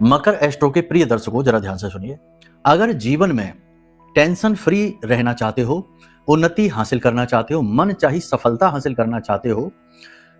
मकर astro के प्रिय दर्शकों, जरा ध्यान से सुनिए। अगर जीवन में टेंशन फ्री रहना चाहते हो, उन्नति हासिल करना चाहते हो, मन चाही सफलता हासिल करना चाहते हो,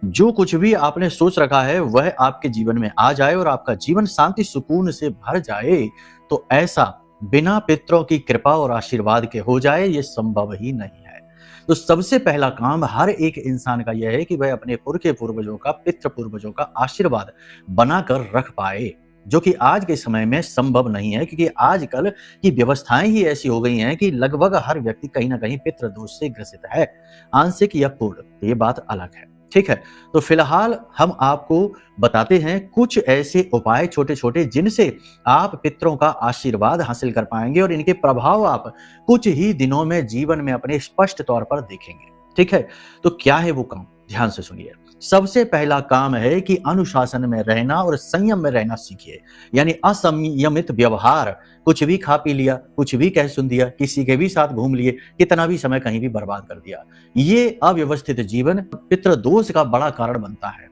जो कुछ भी आपने सोच रखा है वह आपके जीवन में आ जाए और आपका जीवन शांति सुकून से भर जाए, तो ऐसा बिना पितरों की कृपा और आशीर्वाद के हो जाए, ये संभव ही नहीं है। तो सबसे पहला काम हर एक इंसान का यह है कि वह अपने पुरखे पूर्वजों का, पितृ पूर्वजों का आशीर्वाद बनाकर रख पाए, जो कि आज के समय में संभव नहीं है, क्योंकि आजकल की व्यवस्थाएं ही ऐसी हो गई हैं कि लगभग हर व्यक्ति कहीं ना कहीं पितृ दोष से ग्रसित है, आंशिक या पूर्ण। ये बात अलग है, ठीक है। तो फिलहाल हम आपको बताते हैं कुछ ऐसे उपाय छोटे छोटे जिनसे आप पितरों का आशीर्वाद हासिल कर पाएंगे और इनके प्रभाव आप कुछ ही दिनों में जीवन में अपने स्पष्ट तौर पर देखेंगे, ठीक है। तो क्या है वो काम, ध्यान से सुनिए। सबसे पहला काम है कि अनुशासन में रहना और संयम में रहना सीखिए। यानी असंयमित व्यवहार, कुछ भी खा पी लिया, कुछ भी कह सुन दिया, किसी के भी साथ घूम लिए, कितना भी समय कहीं भी बर्बाद कर दिया, ये अव्यवस्थित जीवन पितृ दोष का बड़ा कारण बनता है।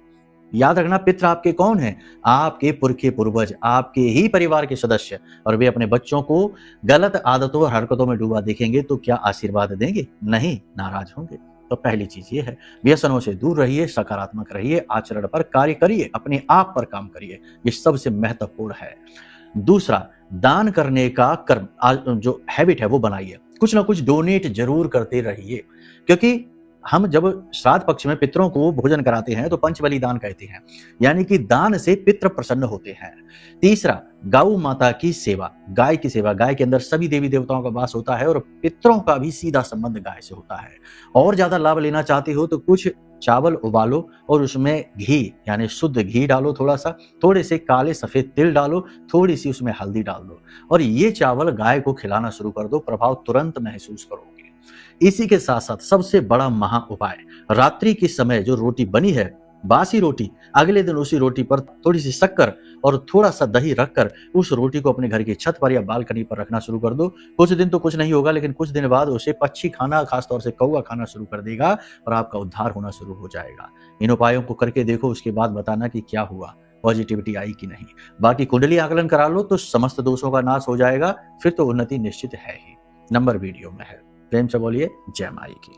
याद रखना, पितृ आपके कौन है? आपके पुरखे पूर्वज, आपके ही परिवार के सदस्य। और वे अपने बच्चों को गलत आदतों और हरकतों में डूबा देखेंगे तो क्या आशीर्वाद देंगे? नहीं, नाराज होंगे। तो पहली चीज ये है, व्यसनों से दूर रहिए, सकारात्मक रहिए, आचरण पर कार्य करिए, अपने आप पर काम करिए, ये सबसे महत्वपूर्ण है। दूसरा, दान करने का कर्म जो हैबिट है वो बनाइए। कुछ ना कुछ डोनेट जरूर करते रहिए, क्योंकि हम जब श्राद्ध पक्ष में पितरों को भोजन कराते हैं तो पंचबलि दान कहते हैं, यानी कि दान से पितृ प्रसन्न होते हैं। तीसरा, गौ माता की सेवा, गाय की सेवा। गाय के अंदर सभी देवी देवताओं का वास होता है और पितरों का भी सीधा संबंध गाय से होता है। और ज्यादा लाभ लेना चाहते हो तो कुछ चावल उबालो और उसमें घी, यानी शुद्ध घी डालो, थोड़े से काले सफेद तिल डालो, थोड़ी सी उसमें हल्दी डाल दो और ये चावल गाय को खिलाना शुरू कर दो, प्रभाव तुरंत महसूस करोगे। इसी के साथ साथ सबसे बड़ा महा उपाय, रात्रि के समय जो रोटी बनी है, बासी रोटी, अगले दिन उसी रोटी पर थोड़ी सी शक्कर और थोड़ा सा दही रखकर उस रोटी को अपने घर की छत पर या बालकनी पर रखना शुरू कर दो। कुछ दिन तो कुछ नहीं होगा, लेकिन कुछ दिन बाद उसे पक्षी खाना, खासतौर से कौवा खाना शुरू कर देगा और आपका उद्धार होना शुरू हो जाएगा। इन उपायों को करके देखो, उसके बाद बताना कि क्या हुआ, पॉजिटिविटी आई कि नहीं। बाकी कुंडली आकलन करा लो तो समस्त दोषों का नाश हो जाएगा, फिर तो उन्नति निश्चित है ही। नंबर वीडियो में है। प्रेम से बोलिए जय माई की।